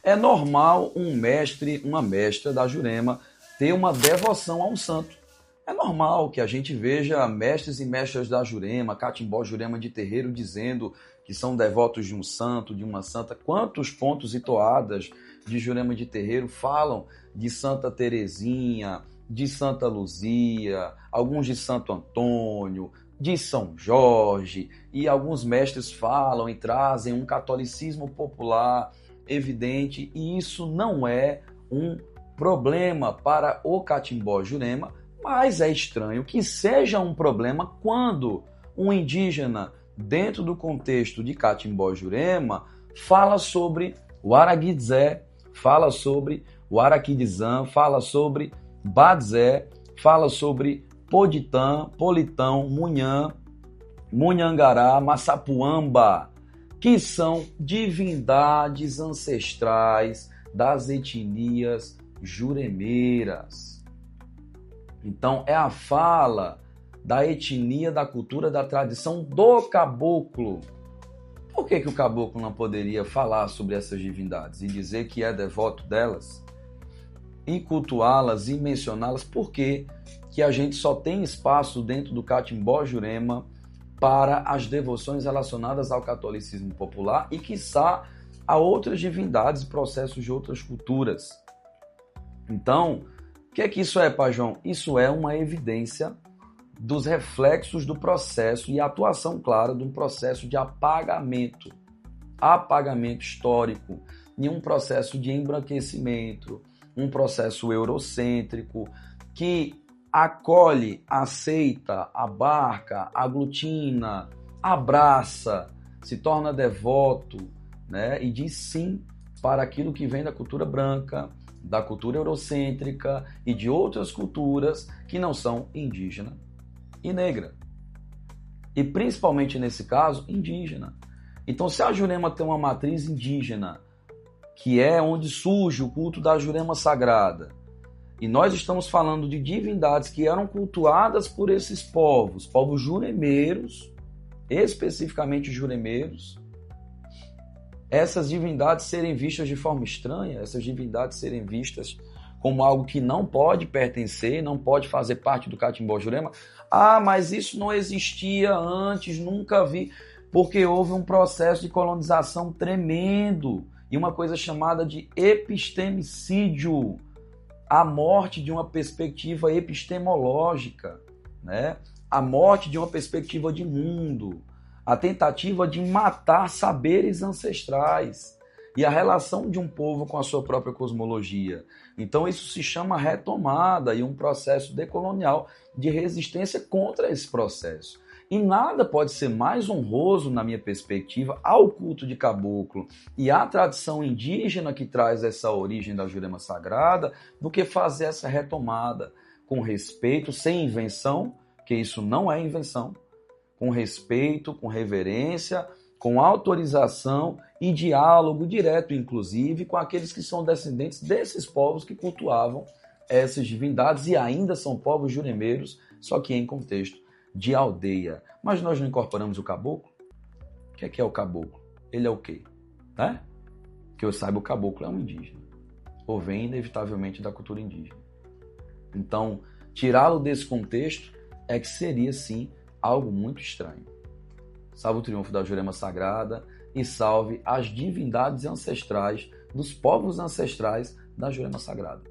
É normal um mestre, uma mestra da Jurema ter uma devoção a um santo. É normal que a gente veja mestres e mestras da Jurema, catimbó Jurema de terreiro, dizendo que são devotos de um santo, de uma santa. Quantos pontos e toadas de Jurema de terreiro falam de Santa Terezinha, de Santa Luzia, alguns de Santo Antônio, de São Jorge, e alguns mestres falam e trazem um catolicismo popular evidente, e isso não é um problema para o catimbó Jurema, mas é estranho que seja um problema quando um indígena, dentro do contexto de catimbó Jurema, fala sobre o Araguidzé, fala sobre o Araquidizã, fala sobre Badzé, fala sobre Poditã, Politão, Munhã, Munhangará, Massapuamba, que são divindades ancestrais das etnias juremeiras. Então, é a fala da etnia, da cultura, da tradição do caboclo. Por que o caboclo não poderia falar sobre essas divindades e dizer que é devoto delas? E cultuá-las e mencioná-las? Por que a gente só tem espaço dentro do catimbó Jurema para as devoções relacionadas ao catolicismo popular e, quiçá, a outras divindades e processos de outras culturas? Então, o que é que isso é, Pai João? Isso é uma evidência dos reflexos do processo e a atuação clara de um processo de apagamento histórico, em um processo de embranquecimento, um processo eurocêntrico que acolhe, aceita, abarca, aglutina, abraça, se torna devoto, né? E diz sim para aquilo que vem da cultura branca, da cultura eurocêntrica e de outras culturas que não são indígena e negra. E principalmente nesse caso, indígena. Então, se a Jurema tem uma matriz indígena, que é onde surge o culto da Jurema Sagrada, e nós estamos falando de divindades que eram cultuadas por esses povos juremeiros, especificamente juremeiros, essas divindades serem vistas de forma estranha, essas divindades serem vistas como algo que não pode pertencer, não pode fazer parte do catimbó Jurema. Ah, mas isso não existia antes, nunca vi, porque houve um processo de colonização tremendo e uma coisa chamada de epistemicídio, a morte de uma perspectiva epistemológica, né? A morte de uma perspectiva de mundo, a tentativa de matar saberes ancestrais e a relação de um povo com a sua própria cosmologia. Então isso se chama retomada e um processo decolonial de resistência contra esse processo. E nada pode ser mais honroso, na minha perspectiva, ao culto de caboclo e à tradição indígena que traz essa origem da Jurema Sagrada, do que fazer essa retomada com respeito, sem invenção, que isso não é invenção, com respeito, com reverência, com autorização e diálogo direto, inclusive, com aqueles que são descendentes desses povos que cultuavam essas divindades e ainda são povos juremeiros, só que em contexto de aldeia. Mas nós não incorporamos o caboclo? O que é o caboclo? Ele é o quê? Né? Que eu saiba, o caboclo é um indígena. Ou vem inevitavelmente da cultura indígena. Então, tirá-lo desse contexto é que seria, sim, algo muito estranho. Salve o triunfo da Jurema Sagrada e salve as divindades ancestrais dos povos ancestrais da Jurema Sagrada.